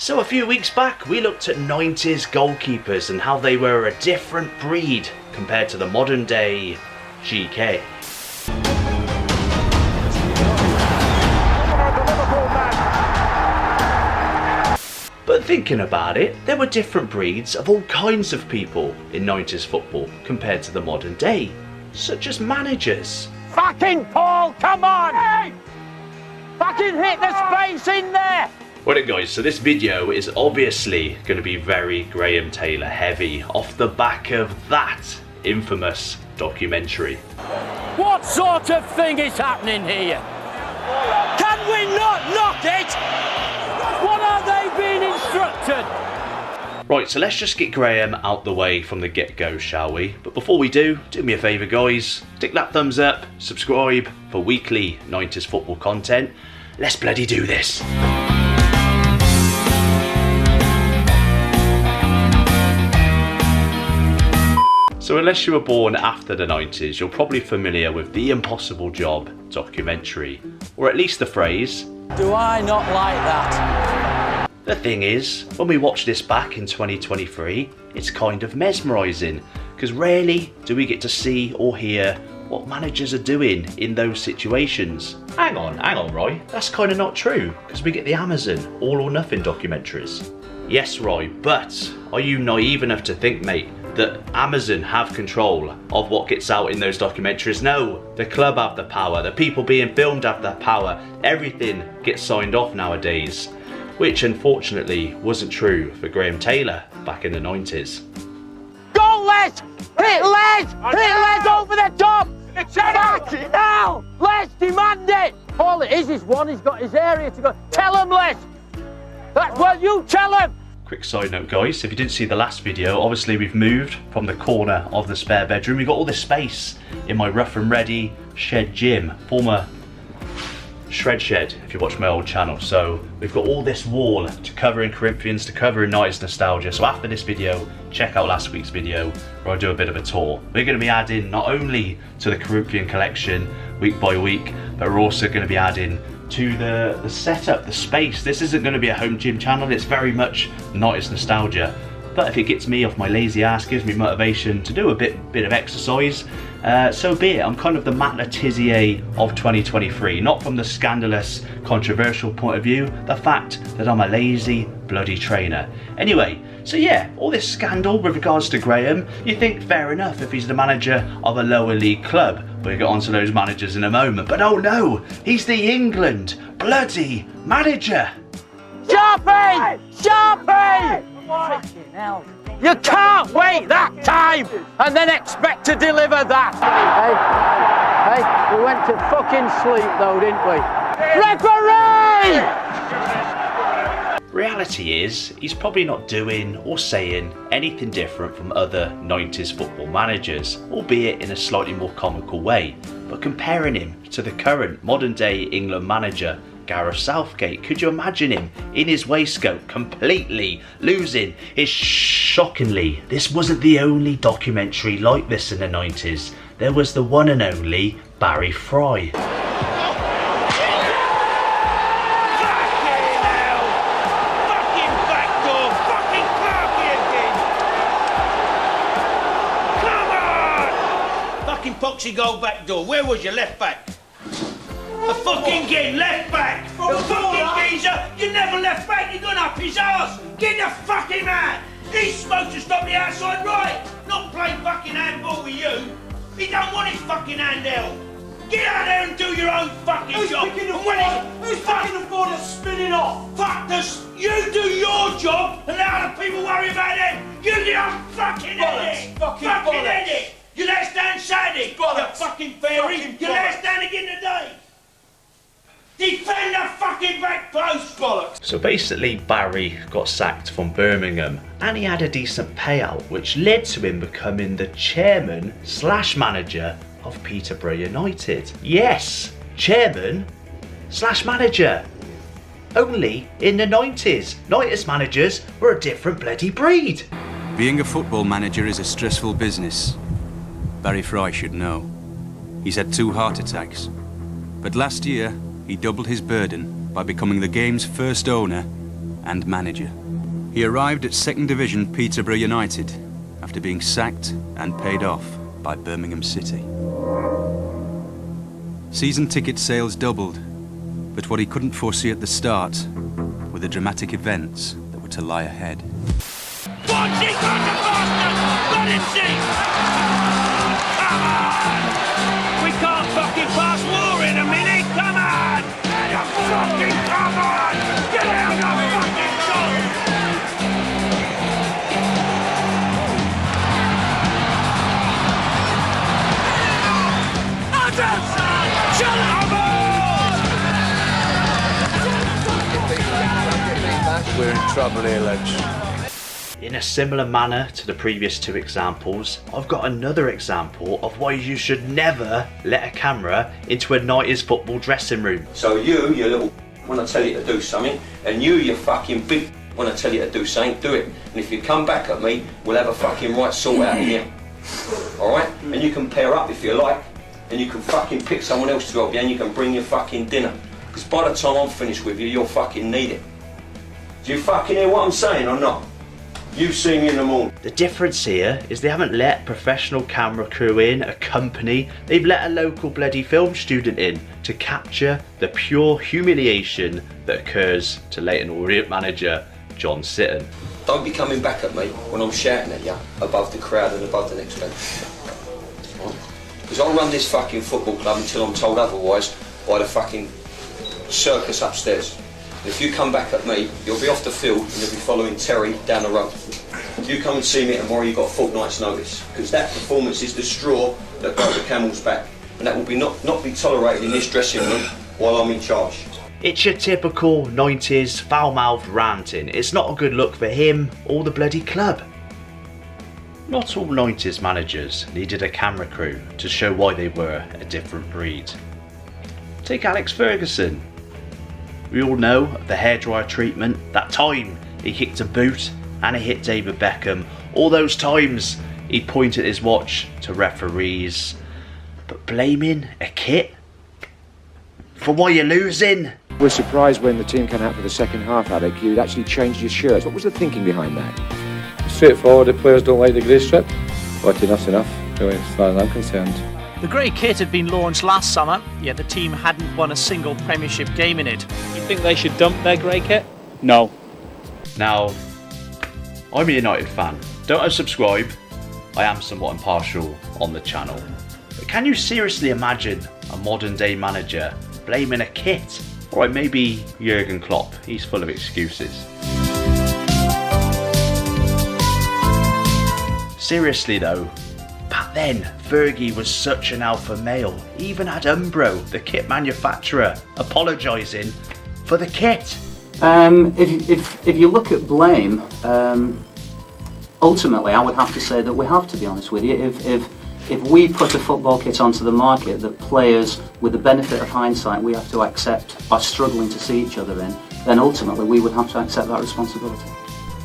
So a few weeks back we looked at 90s goalkeepers and how they were a different breed compared to the modern day GK. But thinking about it, there were different breeds of all kinds of people in 90s football compared to the modern day, such as managers. Fucking Paul, come on! Hey! Fucking hit the space in there! Right guys, so this video is obviously going to be very Graham Taylor heavy off the back of that infamous documentary. What sort of thing is happening here? Can we not knock it? What are they being instructed? Right, so let's just get Graham out the way from the get-go, shall we? But before we do me a favour guys, stick that thumbs up, subscribe for weekly 90s football content. Let's bloody do this. So unless you were born after the 90s, you're probably familiar with the Impossible Job documentary, or at least the phrase, Do I not like that? The thing is, when we watch this back in 2023, it's kind of mesmerising, because rarely do we get to see or hear what managers are doing in those situations. Hang on Roy, that's kind of not true, because we get the Amazon All or Nothing documentaries. Yes Roy, but are you naive enough to think, mate, that Amazon have control of what gets out in those documentaries? No, the club have the power, the people being filmed have the power, everything gets signed off nowadays, which unfortunately wasn't true for Graham Taylor back in the 90s. Go Les! Hit Les! Hit Les over the top! Fucking hell! Les, demand it! All it is one, he's got his area to go. Tell him Les! That's what you tell him! Quick side note guys, if you didn't see the last video, obviously we've moved from the corner of the spare bedroom. We've got all this space in my rough and ready shed gym, former shred shed if you watch my old channel. So we've got all this wall to cover in Corinthians, to cover in 90s nostalgia. So after this video, check out last week's video where I do a bit of a tour. We're going to be adding not only to the Corinthian collection week by week, but we're also going to be adding to the setup, the space. This isn't going to be a home gym channel, it's very much 90s nostalgia. But if it gets me off my lazy ass, gives me motivation to do a bit of exercise, so be it. I'm kind of the Matt Letizia of 2023, not from the scandalous, controversial point of view, the fact that I'm a lazy, bloody trainer. Anyway, so yeah, all this scandal with regards to Graham, you think fair enough if he's the manager of a lower league club. We'll get onto those managers in a moment, but oh no, he's the England bloody manager. Sharpie! Sharpie! Fucking hell. You can't wait that time and then expect to deliver that. Hey, we went to fucking sleep though, didn't we? Referee! Reality is, he's probably not doing or saying anything different from other 90s football managers, albeit in a slightly more comical way. But comparing him to the current modern day England manager, Gareth Southgate, could you imagine him in his waistcoat completely losing his shockingly, this wasn't the only documentary like this in the 90s. There was the one and only Barry Fry. Foxy goal back door. Where was your left back? A fucking game left back. A fucking geezer. You never left back. You gone up his arse. Get the fucking man. He's supposed to stop the outside right, not play fucking handball with you. He don't want his fucking hand held. Get out there and do your own fucking job. Who's picking the ball that's spinning off? Fuck this. You do your job and let other people worry about them. You don't fucking edit. Fucking edit. You let us down Saturday, you fucking fairy. You let us down again today. Defend the fucking back post, bollocks. So basically Barry got sacked from Birmingham and he had a decent payout, which led to him becoming the chairman / manager of Peterborough United. Yes, chairman / manager. Only in the 90s. 90s managers were a different bloody breed. Being a football manager is a stressful business. Barry Fry should know. He's had 2 heart attacks. But last year, he doubled his burden by becoming the game's first owner and manager. He arrived at 2nd Division Peterborough United after being sacked and paid off by Birmingham City. Season ticket sales doubled, but what he couldn't foresee at the start were the dramatic events that were to lie ahead. What's he got to Boston? Let him see! Come on! We can't fucking pass war in a minute, come on! Let him fucking come on! Get out of fucking goal! We're in trouble here, lads. In a similar manner to the previous two examples, I've got another example of why you should never let a camera into a 90s football dressing room. So you little when I tell you to do something, and you fucking big when I tell you to do something, do it. And if you come back at me, we'll have a fucking right sort out in here. Alright? And you can pair up if you like, and you can fucking pick someone else to help you, and you can bring your fucking dinner. Because by the time I'm finished with you, you'll fucking need it. Do you fucking hear what I'm saying or not? You see me in the morning. The difference here is they haven't let professional camera crew in, a company, they've let a local bloody film student in to capture the pure humiliation that occurs to Leyton Orient manager John Sitton. Don't be coming back at me when I'm shouting at you above the crowd and above the next bench. Because I'll run this fucking football club until I'm told otherwise by the fucking circus upstairs. And if you come back at me, you'll be off the field and you'll be following Terry down the road. If you come and see me tomorrow, you've got a fortnight's notice. Because that performance is the straw that broke the camel's back. And that will be not be tolerated in this dressing room while I'm in charge. It's your typical 90s foul-mouthed ranting. It's not a good look for him or the bloody club. Not all 90s managers needed a camera crew to show why they were a different breed. Take Alex Ferguson. We all know of the hairdryer treatment, that time he kicked a boot and he hit David Beckham, all those times he pointed his watch to referees. But blaming a kit for why you're losing? We're surprised when the team came out for the second half, Alec, you'd actually changed your shirts. What was the thinking behind that? Straightforward, the players don't like the grey strip. But enough's enough, really, as far as I'm concerned. The grey kit had been launched last summer, yet the team hadn't won a single Premiership game in it. You think they should dump their grey kit? No. Now, I'm a United fan. Don't unsubscribe. I am somewhat impartial on the channel. But can you seriously imagine a modern day manager blaming a kit? Alright, maybe Jurgen Klopp. He's full of excuses. Seriously though, back then, Fergie was such an alpha male. He even had Umbro, the kit manufacturer, apologising for the kit. If you look at blame, ultimately I would have to say that we have, to be honest with you. If we put a football kit onto the market that players, with the benefit of hindsight, we have to accept are struggling to see each other in, then ultimately we would have to accept that responsibility.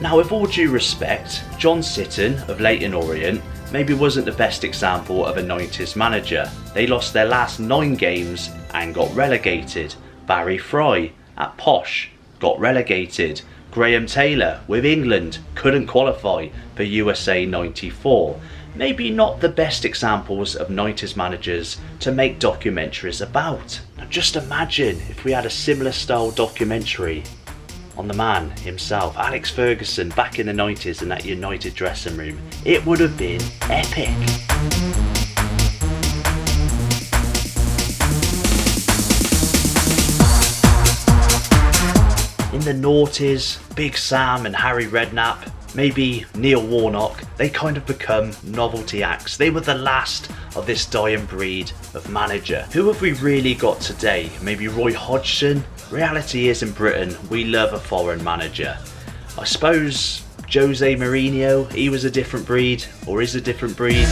Now, with all due respect, John Sitton of Leyton Orient maybe wasn't the best example of a 90s manager. They lost their last 9 games and got relegated. Barry Fry at Posh got relegated. Graham Taylor with England couldn't qualify for USA 94. Maybe not the best examples of 90s managers to make documentaries about. Now just imagine if we had a similar style documentary on the man himself, Alex Ferguson, back in the 90s in that United dressing room. It would have been epic. In the noughties, Big Sam and Harry Redknapp, maybe Neil Warnock, they kind of become novelty acts. They were the last of this dying breed of manager. Who have we really got today? Maybe Roy Hodgson? Reality is, in Britain, we love a foreign manager. I suppose Jose Mourinho, he was a different breed, or is a different breed.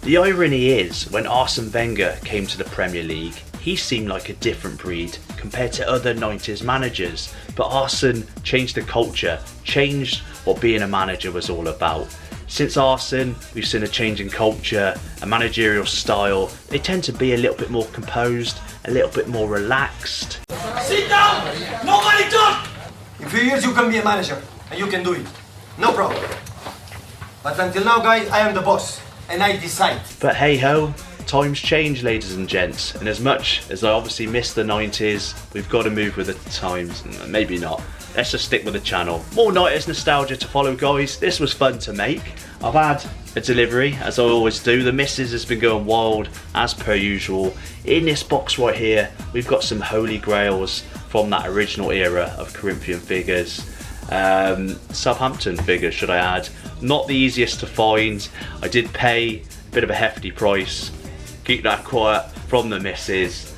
The irony is, when Arsene Wenger came to the Premier League, he seemed like a different breed compared to other 90s managers. But Arsene changed the culture, changed what being a manager was all about. Since Arsene, we've seen a change in culture, a managerial style. They tend to be a little bit more composed, a little bit more relaxed. Sit down! Nobody talk! In few years you can be a manager and you can do it. No problem. But until now, guys, I am the boss and I decide. But hey ho, times change, ladies and gents, and as much as I obviously miss the 90s, we've got to move with the times. Maybe not. Let's just stick with the channel. More 90s nostalgia to follow, guys. This was fun to make. I've had a delivery, as I always do. The missus has been going wild, as per usual. In this box right here, we've got some holy grails from that original era of Corinthian figures. Southampton figures, should I add. Not the easiest to find. I did pay a bit of a hefty price. Keep that quiet from the missus.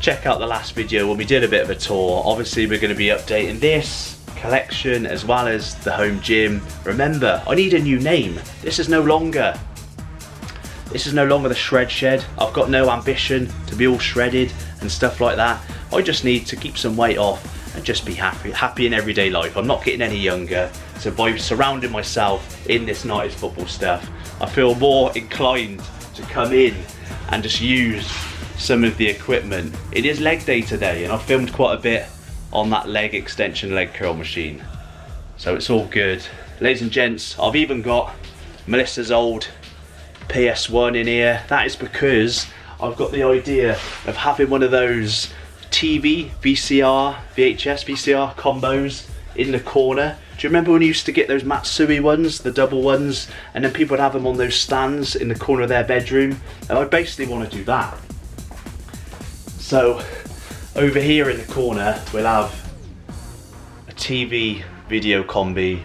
Check out the last video when we did a bit of a tour. Obviously we're going to be updating this collection as well as the home gym. Remember, I need a new name. This is no longer the shred shed. I've got no ambition to be all shredded and stuff like that. I just need to keep some weight off and just be happy in everyday life. I'm not getting any younger, so by surrounding myself in this 90s football stuff, I feel more inclined to come in and just use some of the equipment. It is leg day today and I've filmed quite a bit on that leg extension leg curl machine, so it's all good. Ladies and gents, I've even got Melissa's old PS1 in here. That is because I've got the idea of having one of those TV, VCR, VHS, VCR combos in the corner. Do you remember when you used to get those Matsui ones, the double ones, and then people would have them on those stands in the corner of their bedroom? And I basically want to do that. So over here in the corner we'll have a TV video combi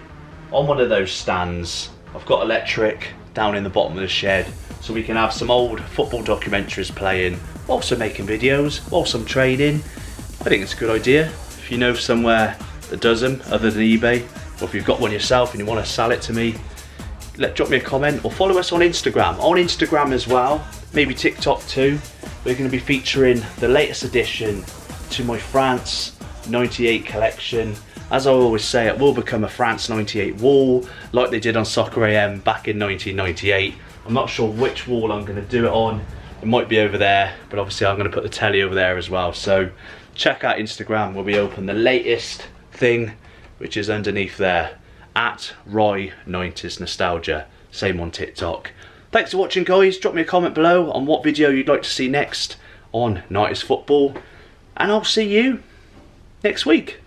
on one of those stands. I've got electric down in the bottom of the shed, so we can have some old football documentaries playing whilst I'm making videos, whilst I'm training. I think it's a good idea. If you know somewhere that does them other than eBay, or if you've got one yourself and you want to sell it to me, drop me a comment or follow us on Instagram. On Instagram as well, maybe TikTok too. We're going to be featuring the latest addition to my France 98 collection. As I always say, it will become a France 98 wall like they did on Soccer AM back in 1998. I'm not sure which wall I'm going to do it on. It might be over there, but obviously I'm going to put the telly over there as well. So check out Instagram where we open the latest thing, which is underneath there, at Roy90s Nostalgia. Same on TikTok. Thanks for watching, guys. Drop me a comment below on what video you'd like to see next on 90s football, and I'll see you next week.